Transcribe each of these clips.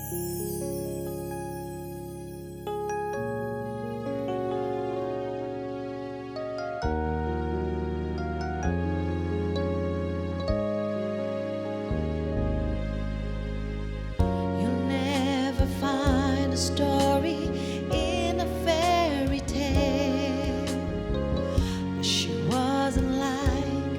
You'll never find a story in a fairy tale, but she wasn't like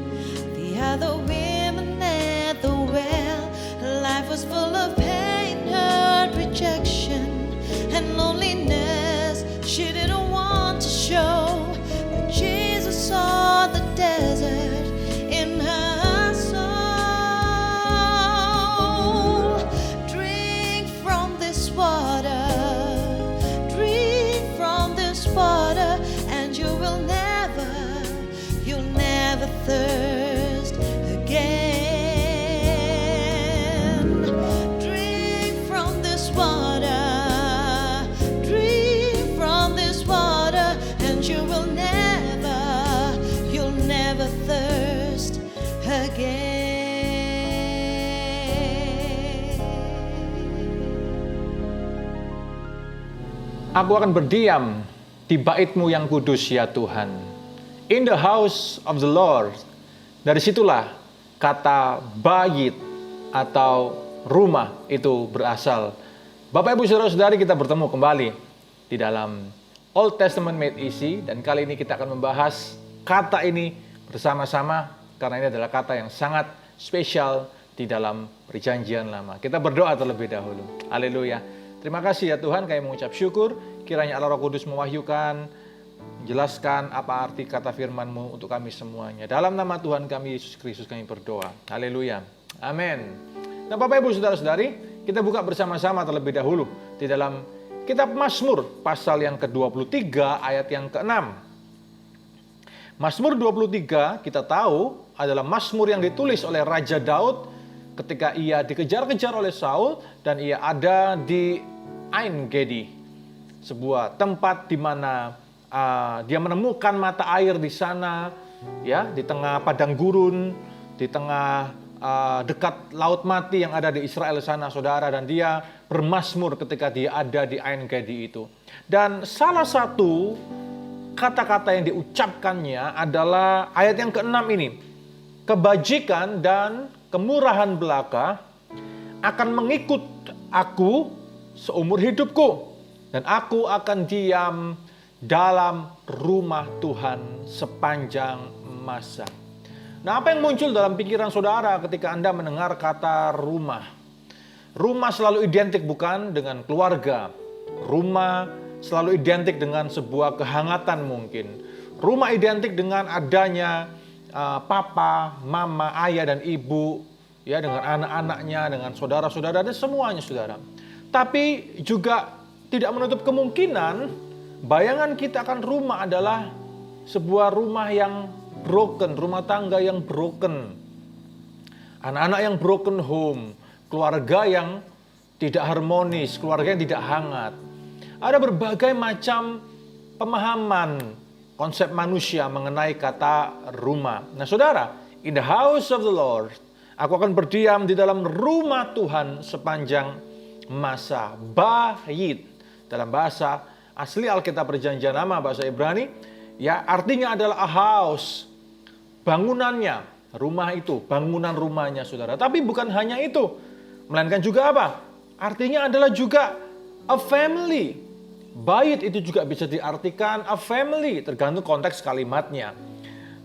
the other women at the well. Her life was full of pain, hurt, rejection, and loneliness. She didn't want to show, but Jesus saw the desert in her soul. Drink from this water, drink from this water, and you'll never thirst again. Drink from this water, drink from this water, and you'll never thirst again. Aku akan berdiam di bait-Mu yang kudus ya Tuhan. In the house of the Lord. Dari situlah kata bait atau rumah itu berasal. Bapak Ibu Saudara-saudari, kita bertemu kembali di dalam Old Testament Made Easy, dan kali ini kita akan membahas kata ini bersama-sama karena ini adalah kata yang sangat spesial di dalam Perjanjian Lama. Kita berdoa terlebih dahulu. Haleluya. Terima kasih ya Tuhan, kami mengucap syukur kiranya Allah Roh Kudus mewahyukan, jelaskan apa arti kata firman-Mu untuk kami semuanya. Dalam nama Tuhan kami Yesus Kristus kami berdoa. Haleluya. Amin. Nah Bapak Ibu Saudara-saudari, kita buka bersama-sama terlebih dahulu di dalam Kitab Mazmur pasal yang ke-23 ayat yang ke-6. Mazmur 23 kita tahu adalah mazmur yang ditulis oleh Raja Daud ketika ia dikejar-kejar oleh Saul dan ia ada di Ain Gedi, sebuah tempat di mana dia menemukan mata air di sana, ya, di tengah padang gurun, di tengah dekat laut mati yang ada di Israel sana, saudara, dan dia bermazmur ketika dia ada di Ain Gedi itu. Dan salah satu kata-kata yang diucapkannya adalah ayat yang ke-6 ini. Kebajikan dan kemurahan belaka akan mengikut aku seumur hidupku, dan aku akan diam dalam rumah Tuhan sepanjang masa. Nah, apa yang muncul dalam pikiran saudara ketika Anda mendengar kata rumah? Rumah selalu identik bukan dengan keluarga. Rumah selalu identik dengan sebuah kehangatan mungkin. Rumah identik dengan adanya papa, mama, ayah dan ibu, ya, dengan anak-anaknya, dengan saudara-saudara dan semuanya, saudara. Tapi juga tidak menutup kemungkinan bayangan kita akan rumah adalah sebuah rumah yang broken, rumah tangga yang broken, anak-anak yang broken home, keluarga yang tidak harmonis, keluarga yang tidak hangat. Ada berbagai macam pemahaman konsep manusia mengenai kata rumah. Nah saudara, in the house of the Lord, aku akan berdiam di dalam rumah Tuhan sepanjang masa. Bait dalam bahasa asli Alkitab Perjanjian Lama, bahasa Ibrani, ya, artinya adalah a house, bangunannya, rumah itu, bangunan rumahnya, saudara. Tapi bukan hanya itu, melainkan juga apa? Artinya adalah juga a family. Bait itu juga bisa diartikan a family, tergantung konteks kalimatnya.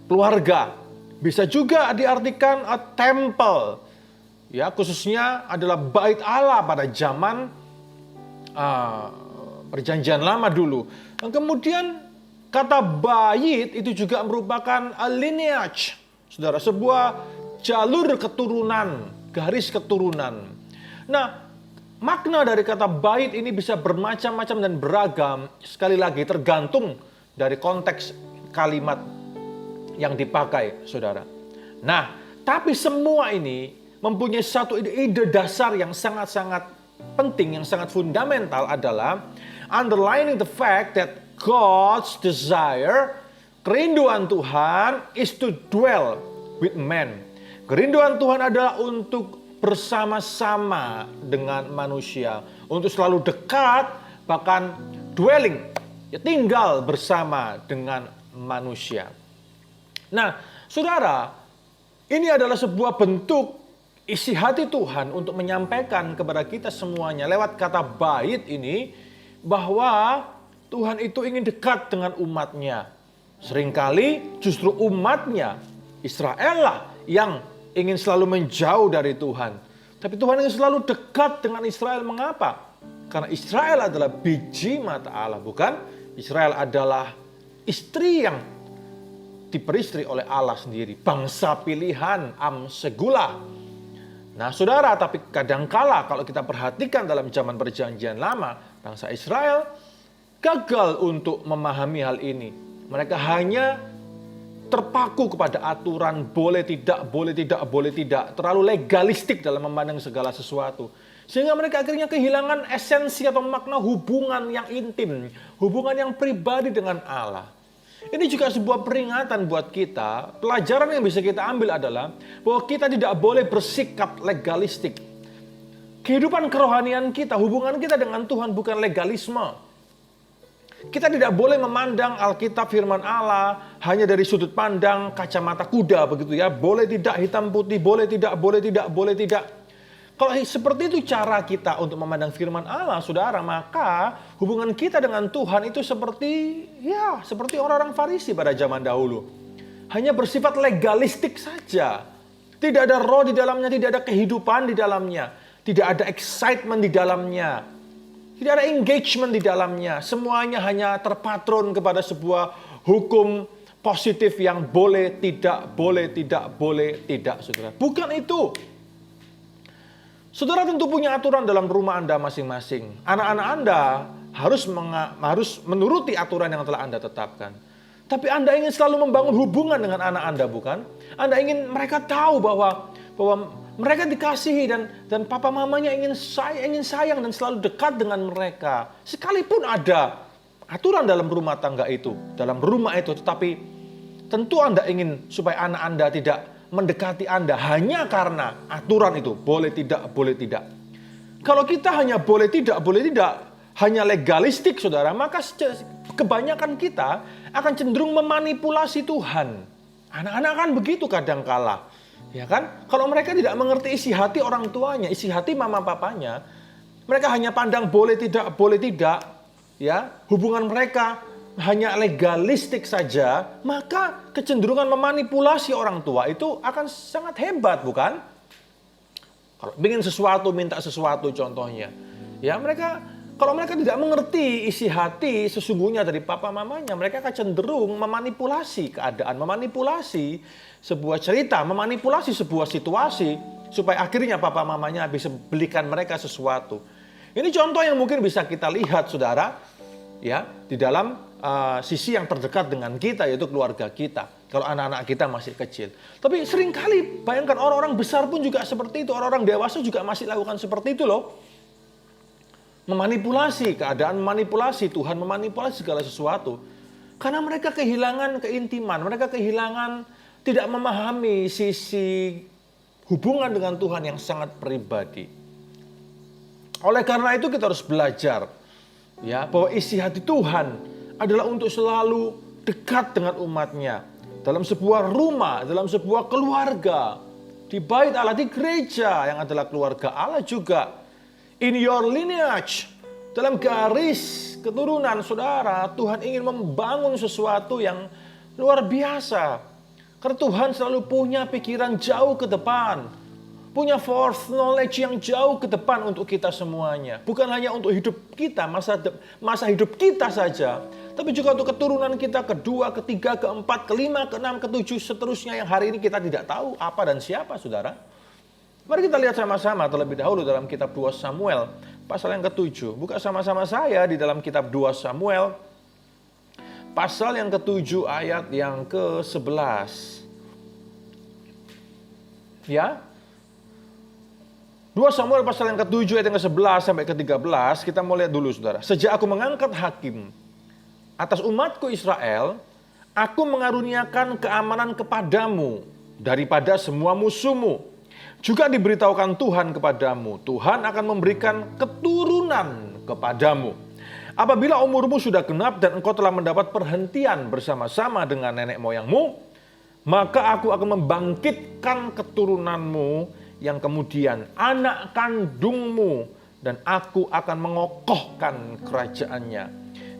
Keluarga, bisa juga diartikan a temple, ya, khususnya adalah bait Allah pada zaman Perjanjian Lama dulu. Dan kemudian kata bait itu juga merupakan a lineage, saudara, sebuah jalur keturunan, garis keturunan. Nah, makna dari kata bait ini bisa bermacam-macam dan beragam, sekali lagi tergantung dari konteks kalimat yang dipakai, saudara. Nah, tapi semua ini mempunyai satu ide dasar yang sangat-sangat penting, yang sangat fundamental, adalah underlining the fact that God's desire, kerinduan Tuhan, is to dwell with men. Kerinduan Tuhan adalah untuk bersama-sama dengan manusia, untuk selalu dekat, bahkan dwelling, ya, tinggal bersama dengan manusia. Nah, saudara, ini adalah sebuah bentuk isi hati Tuhan untuk menyampaikan kepada kita semuanya lewat kata bait ini, bahwa Tuhan itu ingin dekat dengan umatnya. Seringkali justru umatnya, Israel lah, yang ingin selalu menjauh dari Tuhan. Tapi Tuhan ingin selalu dekat dengan Israel. Mengapa? Karena Israel adalah biji mata Allah, bukan? Israel adalah istri yang diperistri oleh Allah sendiri, bangsa pilihan, Am Segula. Nah, saudara, tapi kadangkala kalau kita perhatikan dalam zaman perjanjian lama, bangsa Israel gagal untuk memahami hal ini. Mereka hanya terpaku kepada aturan boleh tidak, boleh tidak, boleh tidak. Terlalu legalistik dalam memandang segala sesuatu. Sehingga mereka akhirnya kehilangan esensi atau makna hubungan yang intim, hubungan yang pribadi dengan Allah. Ini juga sebuah peringatan buat kita. Pelajaran yang bisa kita ambil adalah bahwa kita tidak boleh bersikap legalistik. Kehidupan kerohanian kita, hubungan kita dengan Tuhan bukan legalisme. Kita tidak boleh memandang Alkitab firman Allah hanya dari sudut pandang kacamata kuda, begitu ya. Boleh tidak, hitam putih, boleh tidak, boleh tidak, boleh tidak. Kalau seperti itu cara kita untuk memandang firman Allah, saudara, maka hubungan kita dengan Tuhan itu seperti orang-orang Farisi pada zaman dahulu. Hanya bersifat legalistik saja. Tidak ada roh di dalamnya, tidak ada kehidupan di dalamnya. Tidak ada excitement di dalamnya. Tidak ada engagement di dalamnya. Semuanya hanya terpatron kepada sebuah hukum positif yang boleh, tidak, boleh, tidak, boleh, tidak, saudara. Bukan itu. Saudara tentu punya aturan dalam rumah Anda masing-masing. Anak-anak Anda harus menuruti aturan yang telah Anda tetapkan. Tapi Anda ingin selalu membangun hubungan dengan anak Anda, bukan? Anda ingin mereka tahu bahwa mereka dikasihi dan papa mamanya ingin sayang dan selalu dekat dengan mereka. Sekalipun ada aturan dalam rumah tangga itu, dalam rumah itu, tetapi tentu Anda ingin supaya anak Anda tidak mendekati Anda hanya karena aturan itu, boleh tidak, boleh tidak. Kalau kita hanya boleh tidak, hanya legalistik, saudara, maka kebanyakan kita akan cenderung memanipulasi Tuhan. Anak-anak kan begitu kadangkala, ya kan? Kalau mereka tidak mengerti isi hati orang tuanya, isi hati mama papanya, mereka hanya pandang boleh tidak, ya. Hubungan mereka hanya legalistik saja, maka kecenderungan memanipulasi orang tua itu akan sangat hebat, bukan? Kalau ingin sesuatu, minta sesuatu contohnya. Ya, kalau mereka tidak mengerti isi hati sesungguhnya dari papa mamanya, mereka akan cenderung memanipulasi keadaan, memanipulasi sebuah cerita, memanipulasi sebuah situasi supaya akhirnya papa mamanya bisa belikan mereka sesuatu. Ini contoh yang mungkin bisa kita lihat, saudara, ya, di dalam sisi yang terdekat dengan kita, yaitu keluarga kita. Kalau anak-anak kita masih kecil. Tapi seringkali bayangkan orang-orang besar pun juga seperti itu. Orang-orang dewasa juga masih lakukan seperti itu loh. Memanipulasi keadaan, memanipulasi Tuhan, memanipulasi segala sesuatu. Karena mereka kehilangan keintiman. Mereka kehilangan, tidak memahami sisi hubungan dengan Tuhan yang sangat pribadi. Oleh karena itu kita harus belajar, ya, bahwa isi hati Tuhan adalah untuk selalu dekat dengan umatnya. Dalam sebuah rumah, dalam sebuah keluarga. Di bait Allah, di gereja yang adalah keluarga Allah juga. In your lineage, dalam garis keturunan saudara, Tuhan ingin membangun sesuatu yang luar biasa. Karena Tuhan selalu punya pikiran jauh ke depan. Punya forth knowledge yang jauh ke depan untuk kita semuanya. Bukan hanya untuk hidup kita, masa hidup kita saja. Tapi juga untuk keturunan kita, kedua, ketiga, keempat, kelima, keenam, ketujuh, seterusnya yang hari ini kita tidak tahu apa dan siapa, saudara. Mari kita lihat sama-sama terlebih dahulu dalam kitab 2 Samuel, pasal yang ke-7. Buka sama-sama saya di dalam kitab 2 Samuel, pasal yang ke-7 ayat yang ke-11. Ya, 2 Samuel pasal yang ke-7 ayat yang ke-11 sampai ke-13, kita mau lihat dulu, saudara. Sejak aku mengangkat hakim atas umatku Israel, aku mengaruniakan keamanan kepadamu daripada semua musuhmu. Juga diberitahukan Tuhan kepadamu, Tuhan akan memberikan keturunan kepadamu. Apabila umurmu sudah genap dan engkau telah mendapat perhentian bersama-sama dengan nenek moyangmu, maka aku akan membangkitkan keturunanmu yang kemudian anak kandungmu, dan aku akan mengokohkan kerajaannya.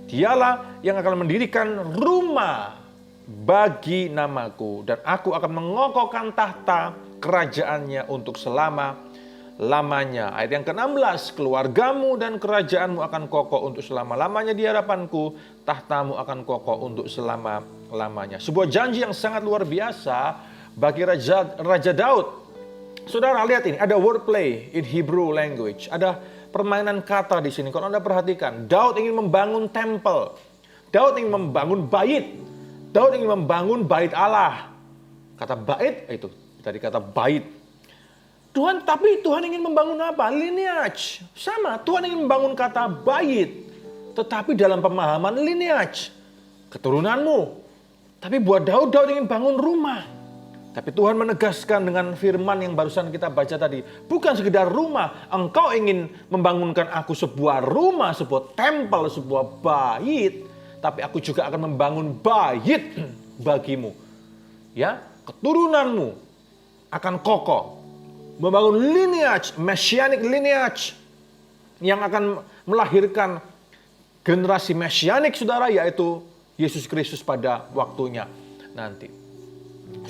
Dialah yang akan mendirikan rumah bagi namaku, dan aku akan mengokohkan tahta kerajaannya untuk selama-lamanya. Ayat yang ke-16, keluargamu dan kerajaanmu akan kokoh untuk selama-lamanya di hadapanku, tahtamu akan kokoh untuk selama-lamanya. Sebuah janji yang sangat luar biasa bagi Raja Daud. Saudara lihat ini, ada wordplay in Hebrew language, ada permainan kata di sini. Kalau Anda perhatikan, Daud ingin membangun tempel, Daud ingin membangun bait, Daud ingin membangun bait Allah. Kata bait itu tadi kata bait. Tapi Tuhan ingin membangun apa? Lineage. Sama, Tuhan ingin membangun kata bait, tetapi dalam pemahaman lineage, keturunanmu. Tapi buat Daud ingin bangun rumah. Tapi Tuhan menegaskan dengan firman yang barusan kita baca tadi, bukan sekedar rumah, engkau ingin membangunkan aku sebuah rumah, sebuah tempel, sebuah bait, tapi aku juga akan membangun bait bagimu. Ya, keturunanmu akan kokoh. Membangun lineage, messianic lineage yang akan melahirkan generasi messianik, saudara, yaitu Yesus Kristus pada waktunya nanti.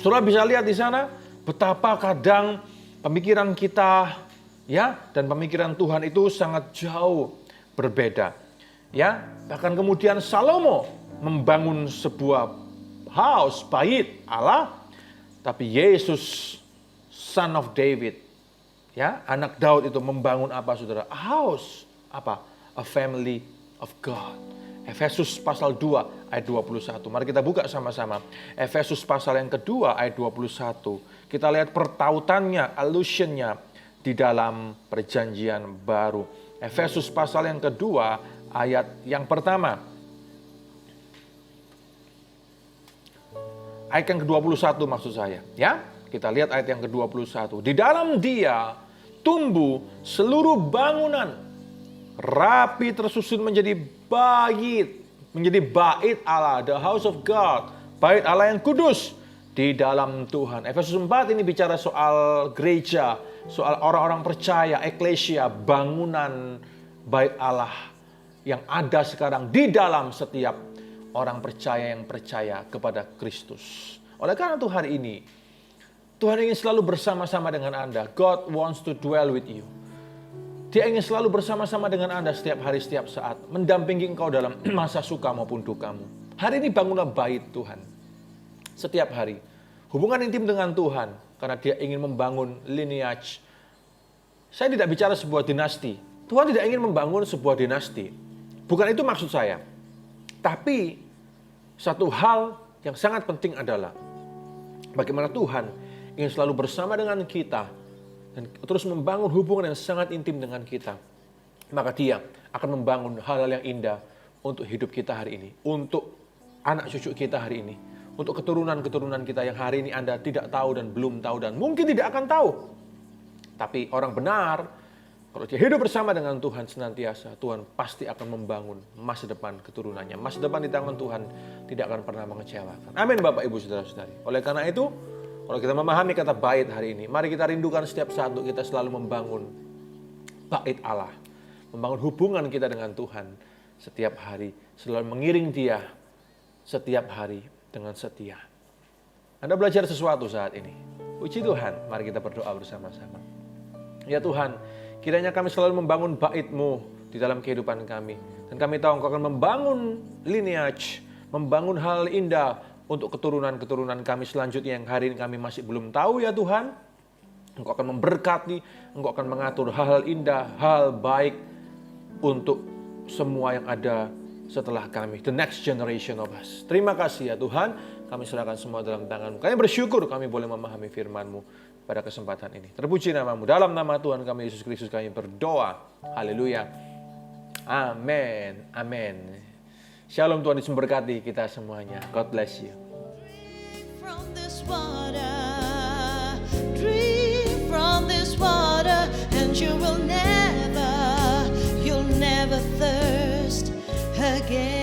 Saudara bisa lihat di sana betapa kadang pemikiran kita ya dan pemikiran Tuhan itu sangat jauh berbeda. Ya, bahkan kemudian Salomo membangun sebuah house, bait Allah, tapi Yesus son of David, ya, anak Daud itu membangun apa, saudara? A house, apa? A family of God. Efesus pasal 2 ayat 21. Mari kita buka sama-sama. Efesus pasal yang kedua ayat 21. Kita lihat pertautannya, allusionnya di dalam perjanjian baru. Efesus pasal yang kedua ayat yang pertama. Ayat yang ke-21 maksud saya. Ya, kita lihat ayat yang ke-21. Di dalam Dia tumbuh seluruh bangunan rapi tersusun menjadi bait Allah, the house of God, bait Allah yang kudus di dalam Tuhan. Efesus 4 ini bicara soal gereja, soal orang-orang percaya, eklesia, bangunan bait Allah yang ada sekarang di dalam setiap orang percaya yang percaya kepada Kristus. Oleh karena itu hari ini, Tuhan ingin selalu bersama-sama dengan Anda. God wants to dwell with you. Dia ingin selalu bersama-sama dengan Anda setiap hari, setiap saat. Mendampingi engkau dalam masa suka maupun dukamu. Hari ini bangunlah bait Tuhan. Setiap hari. Hubungan intim dengan Tuhan. Karena Dia ingin membangun lineage. Saya tidak bicara sebuah dinasti. Tuhan tidak ingin membangun sebuah dinasti. Bukan itu maksud saya. Tapi satu hal yang sangat penting adalah bagaimana Tuhan ingin selalu bersama dengan kita dan terus membangun hubungan yang sangat intim dengan kita. Maka Dia akan membangun hal-hal yang indah untuk hidup kita hari ini. Untuk anak cucu kita hari ini. Untuk keturunan-keturunan kita yang hari ini Anda tidak tahu dan belum tahu dan mungkin tidak akan tahu. Tapi orang benar, kalau dia hidup bersama dengan Tuhan senantiasa, Tuhan pasti akan membangun masa depan keturunannya. Masa depan di tangan Tuhan tidak akan pernah mengecewakan. Amin Bapak Ibu Saudara-saudari. Oleh karena itu, kalau kita memahami kata bait hari ini, mari kita rindukan setiap saat untuk kita selalu membangun bait Allah. Membangun hubungan kita dengan Tuhan setiap hari. Selalu mengiring Dia setiap hari dengan setia. Anda belajar sesuatu saat ini. Puji Tuhan, mari kita berdoa bersama-sama. Ya Tuhan, kiranya kami selalu membangun bait-Mu di dalam kehidupan kami. Dan kami tahu Engkau akan membangun lineage, membangun hal indah, untuk keturunan-keturunan kami selanjutnya yang hari ini kami masih belum tahu ya Tuhan. Engkau akan memberkati, Engkau akan mengatur hal-hal indah, hal baik untuk semua yang ada setelah kami. The next generation of us. Terima kasih ya Tuhan, kami serahkan semua dalam tangan-Mu. Kami bersyukur kami boleh memahami firman-Mu pada kesempatan ini. Terpuji nama-Mu. Dalam nama Tuhan kami Yesus Kristus kami berdoa. Haleluya. Amin. Amin. Shalom, Tuhan Yesus memberkati kita semuanya. God bless you. Drink from this water, drink from this this water, and you'll never thirst again.